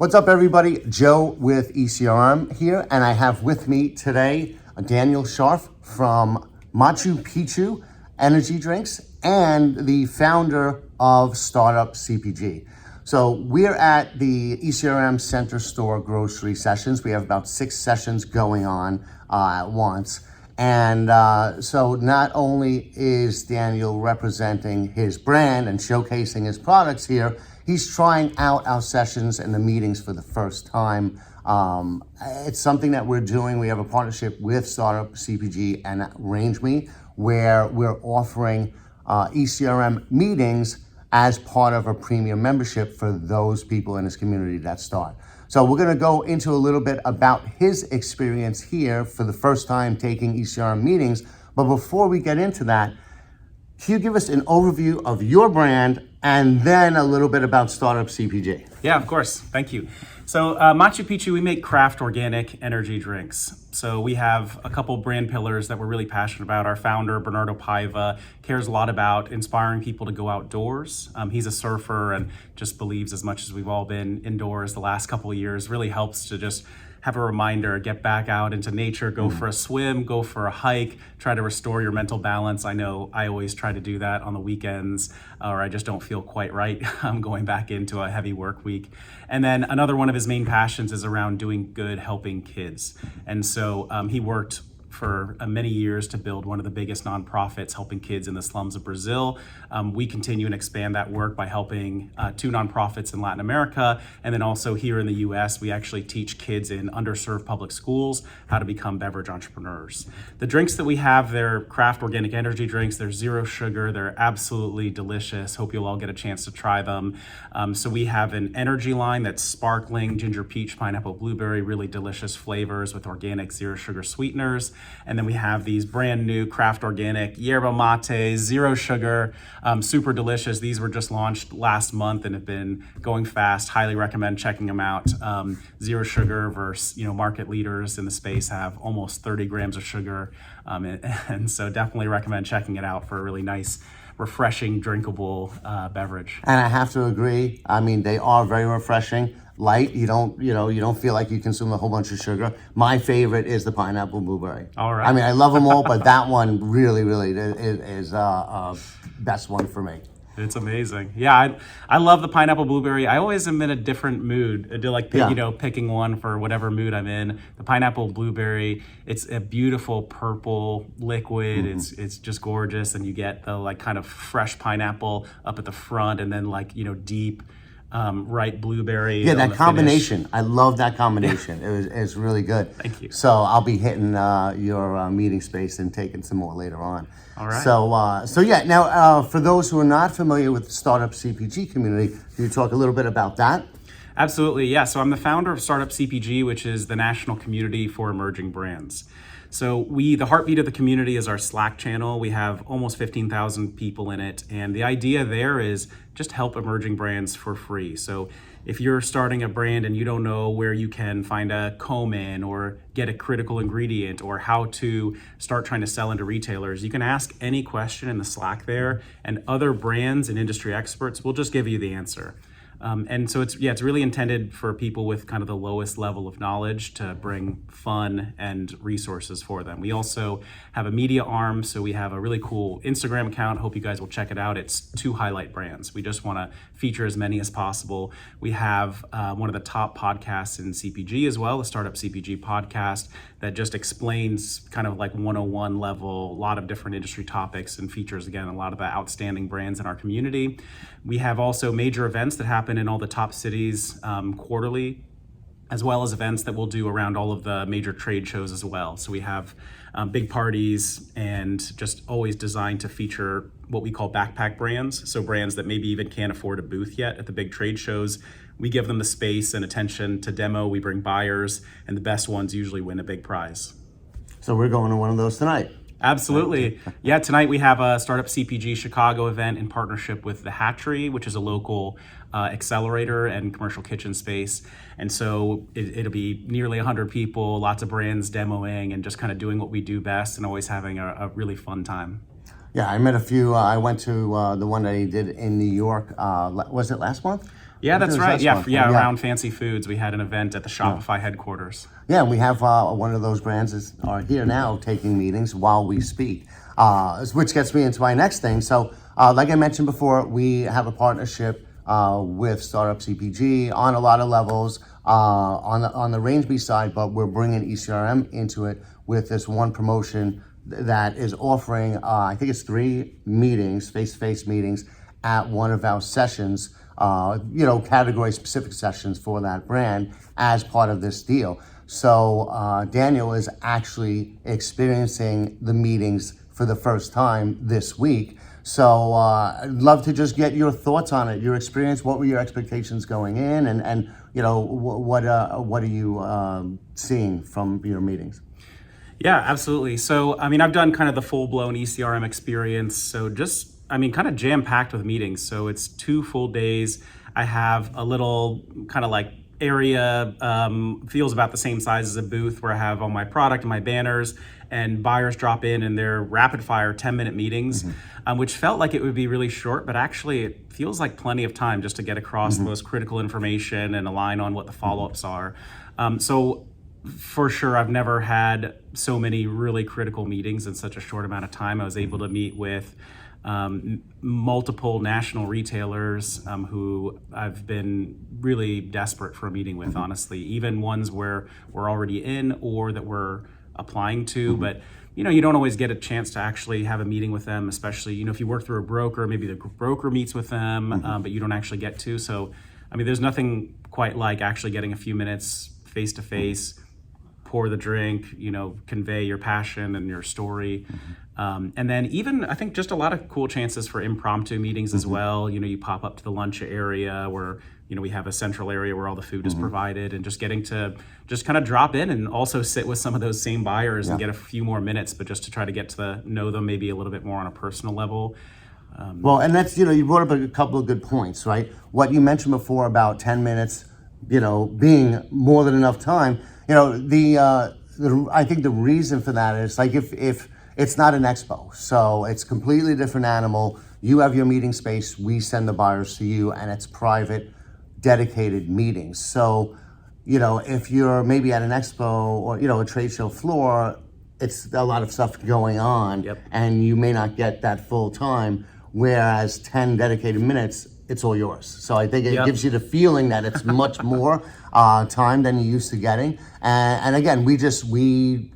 What's up, everybody? Joe with ECRM here, and I have with me today Daniel Scharff from Machu Picchu Energy Drinks and the founder of Startup CPG. So we're at the ECRM Center Store Grocery Sessions. We have about 6 sessions going on at once. And so not only is Daniel representing his brand and showcasing his products here, he's trying out our sessions and the meetings for the first time. It's something that we're doing. We have a partnership with Startup CPG and RangeMe, where we're offering ECRM meetings as part of a premium membership for those people in his community that start. So we're gonna go into a little bit about his experience here for the first time taking ECRM meetings. But before we get into that, can you give us an overview of your brand and then a little bit about Startup CPG? Yeah, of course. Thank you. So Machu Picchu, we make craft organic energy drinks. So we have a couple brand pillars that we're really passionate about. Our founder, Bernardo Paiva, cares a lot about inspiring people to go outdoors. He's a surfer and just believes, as much as we've all been indoors the last couple of years, really helps to just have a reminder, get back out into nature, go for a swim, go for a hike, try to restore your mental balance. I know I always try to do that on the weekends, or I just don't feel quite right. I'm going back into a heavy work week. And then another one of his main passions is around doing good, helping kids. And so he worked for many years to build one of the biggest nonprofits helping kids in the slums of Brazil. We continue and expand that work by helping 2 nonprofits in Latin America. And then also here in the US, we actually teach kids in underserved public schools how to become beverage entrepreneurs. The drinks that we have, they're craft organic energy drinks. They're 0 sugar. They're absolutely delicious. Hope you'll all get a chance to try them. So we have an energy line that's sparkling, ginger, peach, pineapple, blueberry, really delicious flavors with organic 0 sugar sweeteners. And then we have these brand new craft organic yerba mate, 0 sugar, super delicious. These were just launched last month and have been going fast. Highly recommend checking them out. 0 sugar versus, market leaders in the space have almost 30 grams of sugar. And so definitely recommend checking it out for a really nice, refreshing, drinkable beverage. And I have to agree. I mean, they are very refreshing. Light, you don't feel like you consume a whole bunch of sugar. My favorite is the pineapple blueberry. All right. I mean, I love them all, but that one really is best one for me. It's amazing. Yeah, I love the pineapple blueberry. I always am in a different mood. I do like picking one for whatever mood I'm in. The pineapple blueberry, it's a beautiful purple liquid. It's just gorgeous, and you get the kind of fresh pineapple up at the front, and then deep ripe blueberry. Yeah, that combination. I love that combination. It's really good. Thank you. So I'll be hitting your meeting space and taking some more later on. All right. So yeah. Now, for those who are not familiar with the Startup CPG community, can you talk a little bit about that? Absolutely. Yeah. So I'm the founder of Startup CPG, which is the national community for emerging brands. So the heartbeat of the community is our Slack channel. We have almost 15,000 people in it. And the idea there is just help emerging brands for free. So if you're starting a brand and you don't know where you can find a co-man or get a critical ingredient or how to start trying to sell into retailers, you can ask any question in the Slack there, and other brands and industry experts will just give you the answer. And so it's really intended for people with kind of the lowest level of knowledge to bring fun and resources for them. We also have a media arm, so we have a really cool Instagram account. Hope you guys will check it out. It's to highlight brands. We just want to feature as many as possible. We have one of the top podcasts in CPG as well, the Startup CPG podcast, that just explains kind of like 101 level, a lot of different industry topics, and features, again, a lot of the outstanding brands in our community. We have also major events that happen in all the top cities quarterly, as well as events that we'll do around all of the major trade shows as well. So we have big parties, and just always designed to feature what we call backpack brands. So brands that maybe even can't afford a booth yet at the big trade shows. We give them the space and attention to demo. We bring buyers, and the best ones usually win a big prize. So we're going to one of those tonight. Absolutely. Yeah, tonight we have a Startup CPG Chicago event in partnership with The Hatchery, which is a local accelerator and commercial kitchen space. And so it'll be nearly 100 people, lots of brands demoing and just kind of doing what we do best, and always having a really fun time. Yeah, I met a few. I went to the one that he did in New York. Was it last month? Yeah, I think that's it was right. last Yeah, month. around Fancy Foods, we had an event at the Shopify headquarters. Yeah, and we have one of those brands are here now taking meetings while we speak, which gets me into my next thing. So, like I mentioned before, we have a partnership with Startup CPG on a lot of levels on the RangeMe side, but we're bringing ECRM into it with this one promotion that is offering, I think it's 3 meetings, face-to-face meetings at one of our sessions, category specific sessions for that brand as part of this deal. So Daniel is actually experiencing the meetings for the first time this week. So I'd love to just get your thoughts on it, your experience. What were your expectations going in, and what are you seeing from your meetings? Yeah, absolutely. So, I mean, I've done kind of the full-blown ECRM experience. So kind of jam-packed with meetings. So it's 2 full days. I have a little kind of like area, feels about the same size as a booth where I have all my product and my banners, and buyers drop in and they're rapid-fire 10-minute meetings, which felt like it would be really short, but actually it feels like plenty of time just to get across the most critical information and align on what the follow-ups are. So for sure, I've never had so many really critical meetings in such a short amount of time. I was able to meet with multiple national retailers who I've been really desperate for a meeting with, honestly, even ones where we're already in or that we're applying to, but you don't always get a chance to actually have a meeting with them, especially, if you work through a broker, maybe the broker meets with them, but you don't actually get to. So, I mean, there's nothing quite like actually getting a few minutes face to face, pour the drink, convey your passion and your story. And then even, I think, just a lot of cool chances for impromptu meetings as well. You pop up to the lunch area where, we have a central area where all the food is provided, and just getting to just kind of drop in and also sit with some of those same buyers and get a few more minutes, but just to try to get to know them maybe a little bit more on a personal level. Well, and that's, you brought up a couple of good points, right? What you mentioned before about 10 minutes, being more than enough time. I think the reason for that is like if it's not an expo, so it's completely different animal. You have your meeting space, we send the buyers to you, and it's private, dedicated meetings. So, if you're maybe at an expo or, a trade show floor, it's a lot of stuff going on, and you may not get that full time, whereas 10 dedicated minutes, it's all yours. So I think it gives you the feeling that it's much more time than you're used to getting. And again, we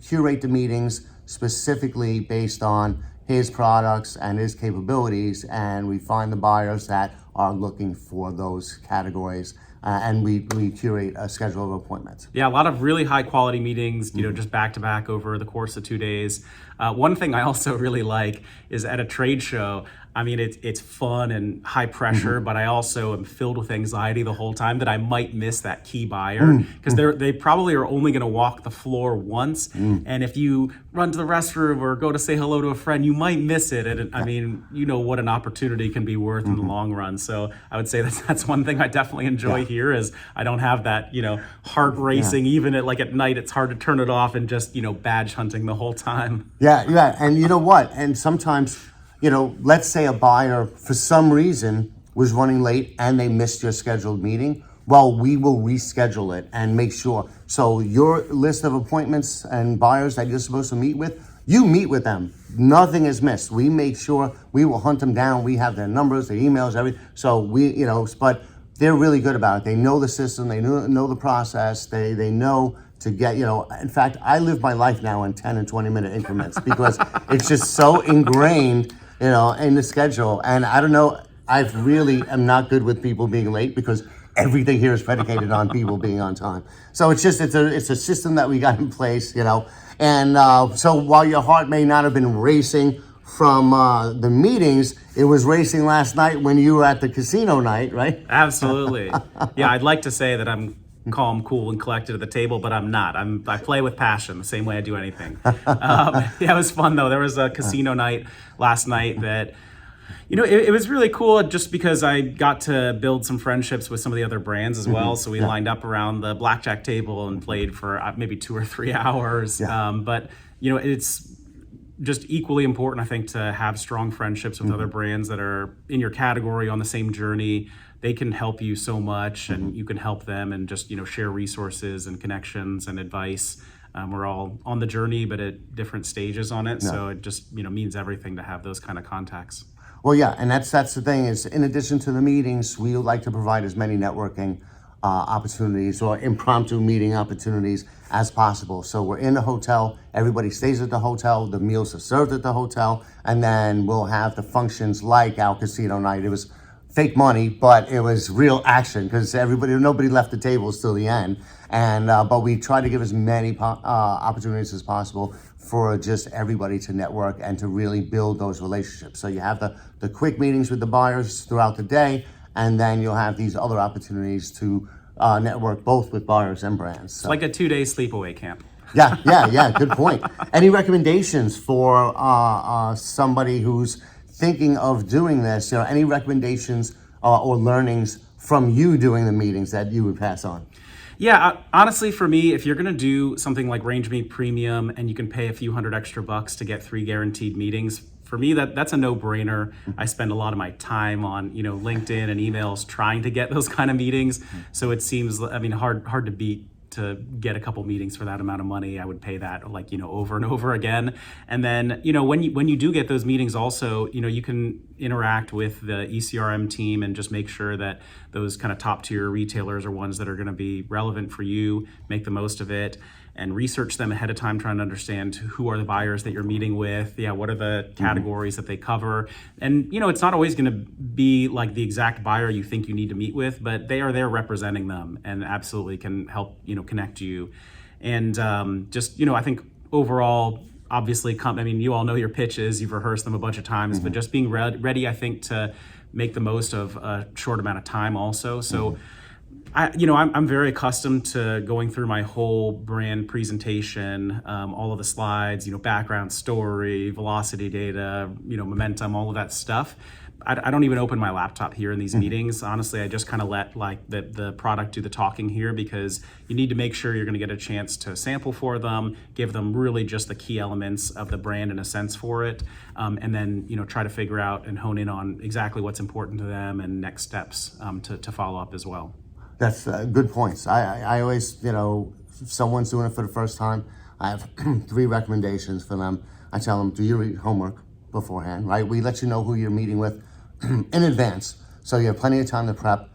curate the meetings specifically based on his products and his capabilities, and we find the buyers that are looking for those categories, and we curate a schedule of appointments. Yeah, a lot of really high quality meetings, just back to back over the course of 2 days. One thing I also really like is at a trade show, I mean, it's fun and high pressure, but I also am filled with anxiety the whole time that I might miss that key buyer, because they probably are only going to walk the floor once, and if you run to the restroom or go to say hello to a friend, you might miss it. And I mean, what an opportunity can be worth in the long run. So I would say that's one thing I definitely enjoy here is I don't have that heart racing. Even at night, it's hard to turn it off and just badge hunting the whole time. Yeah, and you know what? And sometimes, let's say a buyer, for some reason, was running late and they missed your scheduled meeting. Well, we will reschedule it and make sure. So your list of appointments and buyers that you're supposed to meet with, you meet with them. Nothing is missed. We make sure we will hunt them down. We have their numbers, their emails, everything. So but they're really good about it. They know the system. They know the process. They know to get, in fact, I live my life now in 10 and 20 minute increments because it's just so ingrained, in the schedule. And I don't know, I really am not good with people being late because everything here is predicated on people being on time. So it's a system that we got in place, And so while your heart may not have been racing from the meetings, it was racing last night when you were at the casino night, right? Absolutely. Yeah, I'd like to say that I'm calm, cool, and collected at the table, but I'm not. I play with passion the same way I do anything. It was fun though. There was a casino night last night that, it was really cool just because I got to build some friendships with some of the other brands as well. So we lined up around the blackjack table and played for maybe 2 or 3 hours. But, it's just equally important, I think, to have strong friendships with other brands that are in your category on the same journey. They can help you so much, and you can help them, and just share resources and connections and advice. We're all on the journey, but at different stages on it. So it just means everything to have those kind of contacts. Well, yeah, and that's the thing is, in addition to the meetings, we would like to provide as many networking opportunities or impromptu meeting opportunities as possible. So we're in the hotel, everybody stays at the hotel, the meals are served at the hotel, and then we'll have the functions like our casino night. It was fake money, but it was real action because nobody left the tables till the end. And but we try to give as many opportunities as possible for just everybody to network and to really build those relationships. So you have the quick meetings with the buyers throughout the day, and then you'll have these other opportunities to network both with buyers and brands. So. Like a 2-day sleepaway camp. Yeah, good point. Any recommendations for somebody who's thinking of doing this? Any recommendations or learnings from you doing the meetings that you would pass on? Yeah, honestly, for me, if you're going to do something like RangeMe Premium and you can pay a few $100 extra to get 3 guaranteed meetings, for me, that's a no-brainer. I spend a lot of my time on LinkedIn and emails trying to get those kind of meetings. So it seems, hard to beat. To get a couple meetings for that amount of money, I would pay that over and over again. And then when you do get those meetings, also you can interact with the ECRM team and just make sure that those kind of top tier retailers are ones that are going to be relevant for you. Make the most of it and research them ahead of time, trying to understand who are the buyers that you're meeting with. What are the categories that they cover? And it's not always going to be like the exact buyer you think you need to meet with, but they are there representing them and absolutely can help connect you. And I think overall, obviously, you all know your pitches, you've rehearsed them a bunch of times, but just being ready, I think, to make the most of a short amount of time also. So. I'm very accustomed to going through my whole brand presentation, all of the slides, background story, velocity data, momentum, all of that stuff. I don't even open my laptop here in these meetings. Honestly, I just kind of let the product do the talking here, because you need to make sure you're going to get a chance to sample for them, give them really just the key elements of the brand and a sense for it, and then try to figure out and hone in on exactly what's important to them and next steps to follow up as well. That's good points. I always, if someone's doing it for the first time, I have 3 recommendations for them. I tell them, do your homework beforehand, right? We let you know who you're meeting with in advance, so you have plenty of time to prep.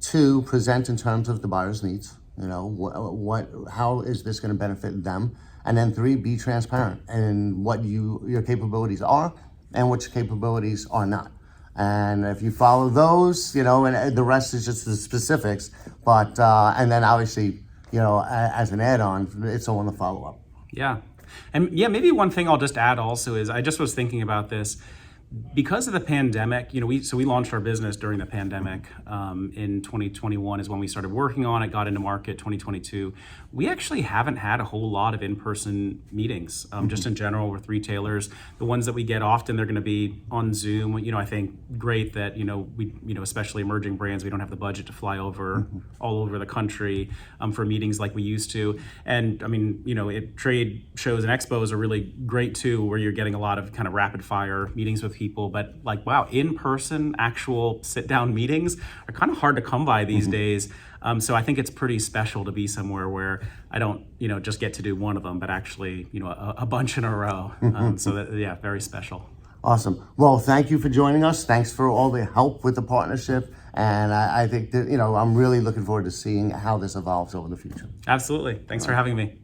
2, present in terms of the buyer's needs. How is this going to benefit them? And then 3, be transparent in what your capabilities are and what your capabilities are not. And if you follow those, and the rest is just the specifics. But and then obviously, as an add-on, it's all in the follow-up. Yeah, and maybe one thing I'll just add also is I just was thinking about this. Because of the pandemic, we launched our business during the pandemic in 2021 is when we started working on it, got into market 2022. We actually haven't had a whole lot of in-person meetings, just in general with retailers. The ones that we get often, they're going to be on Zoom. I think great that, we, especially emerging brands, we don't have the budget to fly over all over the country for meetings like we used to. And trade shows and expos are really great too, where you're getting a lot of kind of rapid fire meetings with people, but in-person actual sit-down meetings are kind of hard to come by these days. So I think it's pretty special to be somewhere where I don't, just get to do one of them, but actually, a bunch in a row. Very special. Awesome. Well, thank you for joining us. Thanks for all the help with the partnership. And I think that, I'm really looking forward to seeing how this evolves over the future. Absolutely. Thanks for having me.